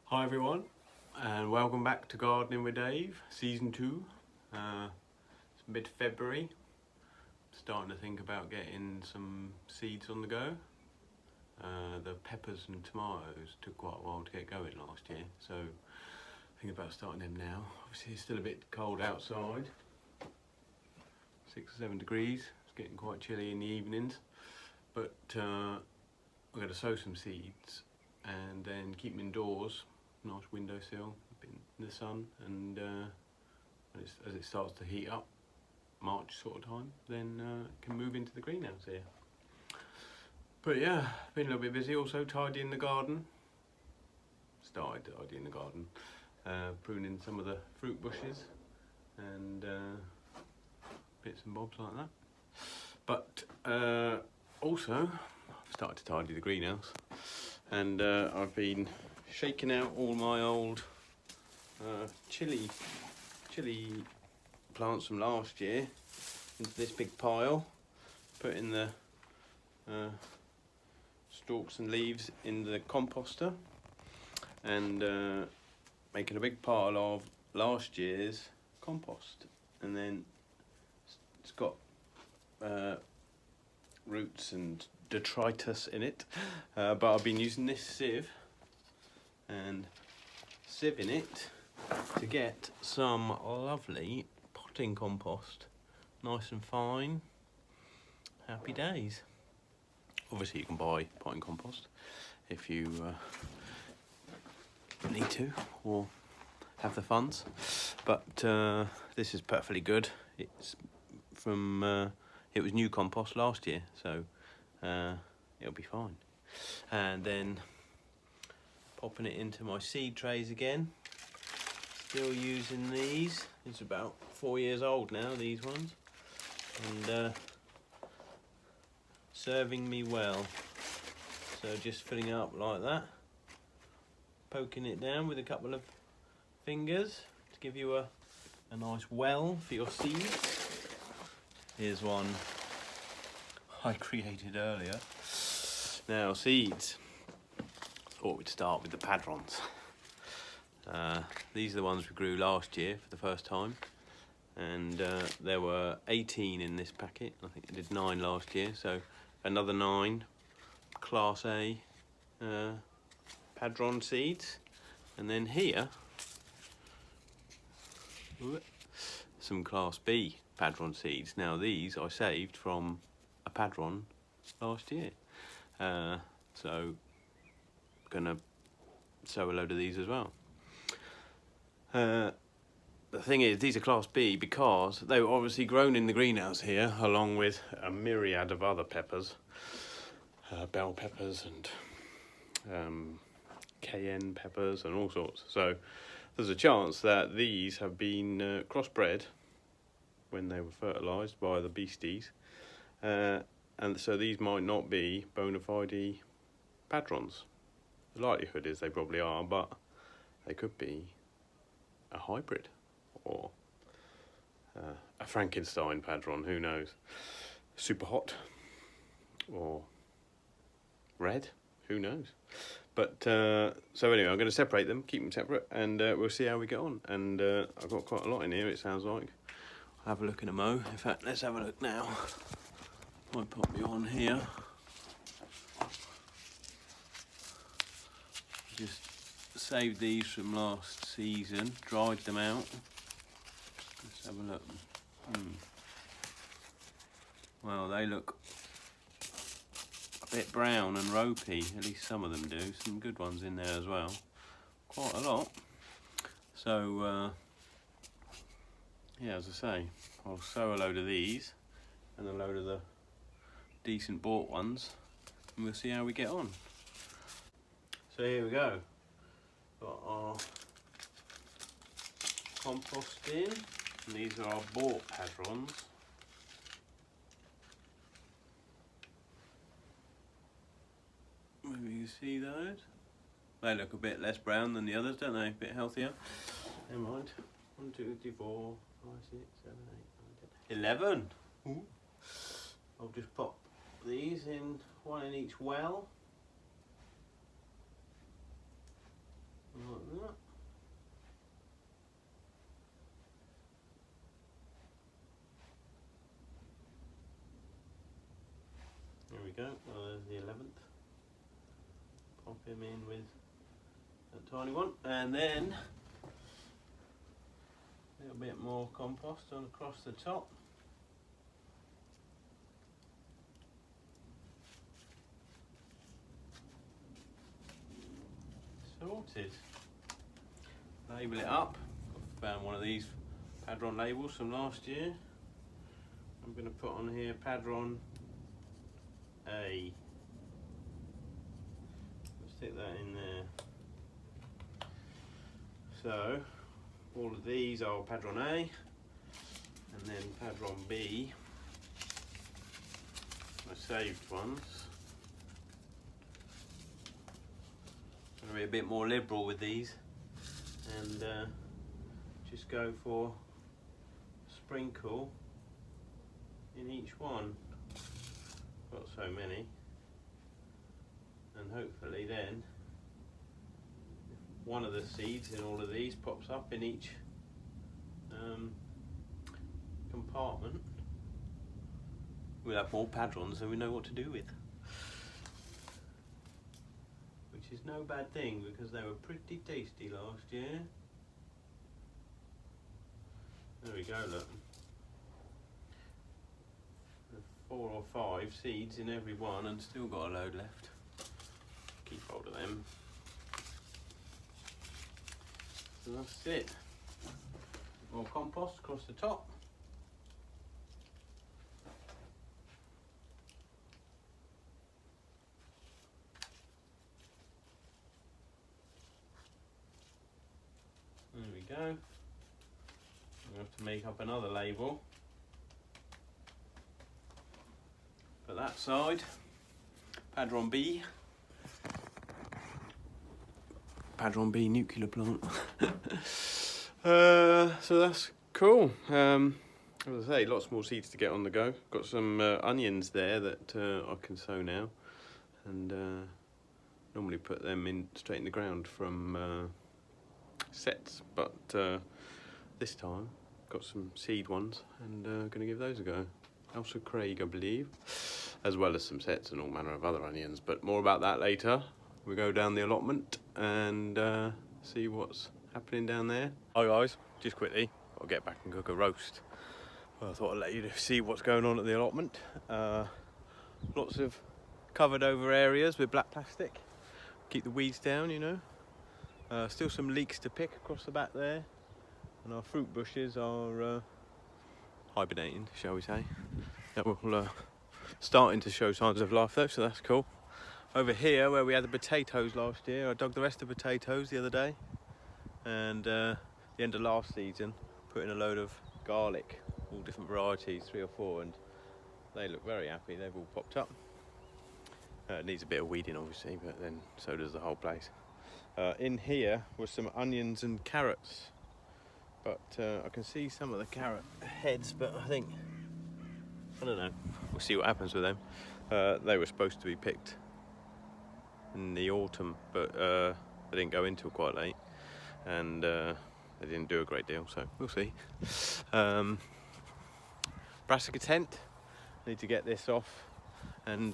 Hi everyone, and welcome back to Gardening with Dave, Season 2. It's mid-February. Starting to think about getting some seeds on the go. The peppers and tomatoes took quite a while to get going last year, so think about starting them now. Obviously it's still a bit cold outside, 6 or 7 degrees. It's getting quite chilly in the evenings, but I'm going to sow some seeds and then keep them indoors. Nice windowsill in the sun, and as it starts to heat up, March sort of time, then can move into the greenhouse here. But yeah, been a little bit busy. Also tidying the garden. Started tidying the garden, pruning some of the fruit bushes and bits and bobs like that. But also I've started to tidy the greenhouse, and I've been shaking out all my old chili plants from last year into this big pile, putting the stalks and leaves in the composter, and making a big pile of last year's compost. And then it's got roots and detritus in it, but I've been using this sieve and sieving it to get some lovely potting compost, nice and fine. Happy days. Obviously you can buy potting compost if you need to or have the funds, but this is perfectly good. It's from it was new compost last year, so it'll be fine. And then popping it into my seed trays again. Still using these. It's about 4 years old now, these ones, and serving me well. So just filling it up like that, poking it down with a couple of fingers to give you a nice well for your seeds. Here's one I created earlier. Now, seeds. Thought we'd start with the Padrons. These are the ones we grew last year for the first time, and there were 18 in this packet. I think I did 9 last year, so another 9 Class A Padron seeds. And then here, some Class B Padron seeds. Now these I saved from a Padron last year, so gonna sow a load of these as well. The thing is, these are Class B because they were obviously grown in the greenhouse here, along with a myriad of other peppers, bell peppers and cayenne peppers and all sorts. So there's a chance that these have been crossbred when they were fertilised by the beasties, and so these might not be bona fide Padrons. The likelihood is they probably are, but they could be a hybrid or a Frankenstein Padron, who knows. Super hot or red, who knows. But so anyway, I'm going to separate them, keep them separate, and we'll see how we get on. And I've got quite a lot in here, it sounds like. I'll have a look in a mo. In fact, let's have a look now. Might pop you on here. Just saved these from last season, dried them out. Let's have a look. Well, they look a bit brown and ropey, at least some of them do. Some good ones in there as well, quite a lot. So yeah, as I say, I'll sow a load of these and a load of the decent bought ones, and we'll see how we get on. So here we go. Got our compost in, and these are our bought Padrons. Maybe you can see those. They look a bit less brown than the others, don't they? A bit healthier. Never mind. 1, 2, 3, 4, 5, 6, 7, 8, 9, 10, 11. Ooh. I'll just pop these in, one in each well. Like we go. There's the 11th. Pop him in with a tiny one, and then a little bit more compost on across the top. Sorted. Label it up. Found one of these Padron labels from last year. I'm going to put on here Padron A. Let's stick that in there. So all of these are Padron A, and then Padron B, my saved ones. I'm going to be a bit more liberal with these and just go for a sprinkle in each one. Got so many, and hopefully then one of the seeds in all of these pops up in each compartment, we'll have more Padrons than we know what to do with, which is no bad thing because they were pretty tasty last year. There we go, look. 4 or 5 seeds in every one and still got a load left. Keep hold of them. So that's it. More compost across the top. There we go. I have to make up another label. For that side, Padron B. Padron B nuclear plant. So that's cool. As I say, lots more seeds to get on the go. Got some onions there that I can sow now, and normally put them in straight in the ground from sets, but this time got some seed ones and going to give those a go. Elsa Craig, I believe, as well as some sets and all manner of other onions, but more about that later. We go down the allotment and see what's happening down there. Hi guys, just quickly, I'll get back and cook a roast. Well, I thought I'd let you see what's going on at the allotment. Lots of covered over areas with black plastic, keep the weeds down, you know. Still some leeks to pick across the back there, and our fruit bushes are hibernating, shall we say. That will starting to show signs of life though, so that's cool. Over here where we had the potatoes last year, I dug the rest of the potatoes the other day, and the end of last season put in a load of garlic, all different varieties, 3 or 4, and they look very happy. They've all popped up. It needs a bit of weeding obviously, but then so does the whole place. In here was some onions and carrots, but I can see some of the carrot heads, but I don't know, we'll see what happens with them. They were supposed to be picked in the autumn, but they didn't go in till quite late, and they didn't do a great deal, so we'll see. Brassica tent, need to get this off and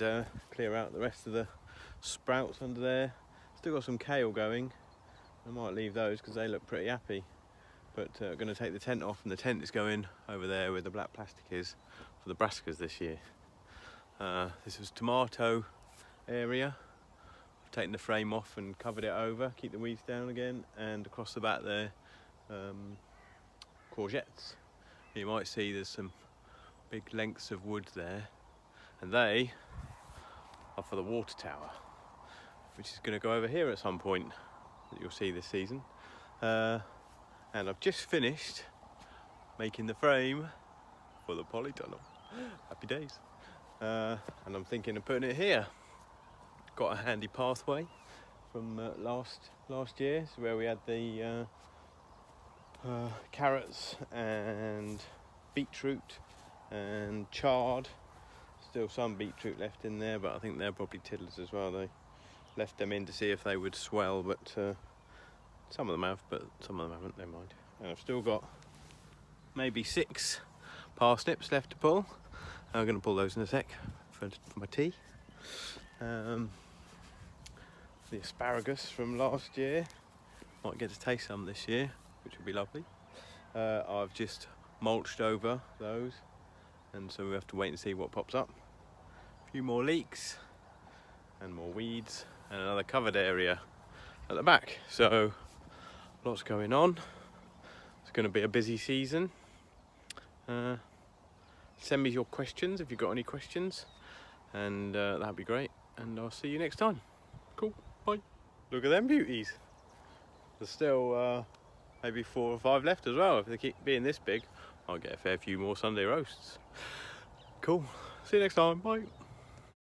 clear out the rest of the sprouts under there. Still got some kale going. I might leave those because they look pretty happy, but I'm going to take the tent off, and the tent is going over there where the black plastic is for the brassicas this year. This was tomato area. I've taken the frame off and covered it over, keep the weeds down again, and across the back there, courgettes. You might see there's some big lengths of wood there, and they are for the water tower, which is going to go over here at some point that you'll see this season. And I've just finished making the frame for the polytunnel. Happy days. And I'm thinking of putting it here. Got a handy pathway from last year, so where we had the carrots and beetroot and chard. Still some beetroot left in there, but I think they're probably tiddlers as well. They left them in to see if they would swell, but some of them have, but some of them haven't. Never mind. And I've still got maybe 6 parsnips left to pull. I'm going to pull those in a sec for my tea. The asparagus from last year, might get to taste some this year, which would be lovely. I've just mulched over those, and so we have to wait and see what pops up. A few more leeks and more weeds and another covered area at the back, so lots going on. It's going to be a busy season. Send me your questions if you've got any questions, and that'd be great, and I'll see you next time. Cool, bye. Look at them beauties. There's still maybe 4 or 5 left as well. If they keep being this big, I'll get a fair few more Sunday roasts. Cool, see you next time, bye.